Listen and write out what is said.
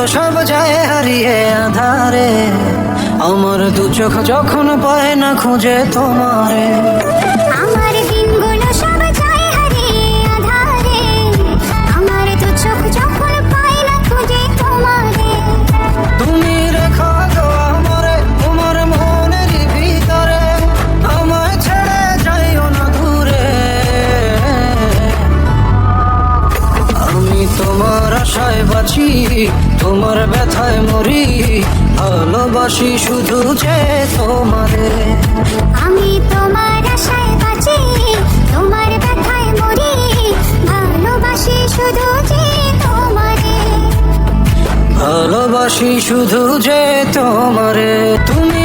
সব যায় হারিয়ে আধারে, আমার দু চোখ যখন পায় না খুঁজে তোমারে। আমার দিনগুলো সব যায় হারিয়ে আঁধারে, আমার দু চোখ যখন পায় না খুঁজে তোমারে। তুমি রেখো গো আমারে তোমার মনের ভিতরে, আমায় ছেড়ে যাইও না দূরে। আমি তোমার আশায় বাঁচি, তোমার ব্যথায় মরি, ভালোবাসি শুধু যে তোমারে। আমি তোমার আশায় বাঁচি, তোমার ব্যথায় মরি, ভালোবাসি শুধু যে তোমারে। ভালোবাসি শুধু যে তোমারে। তুমি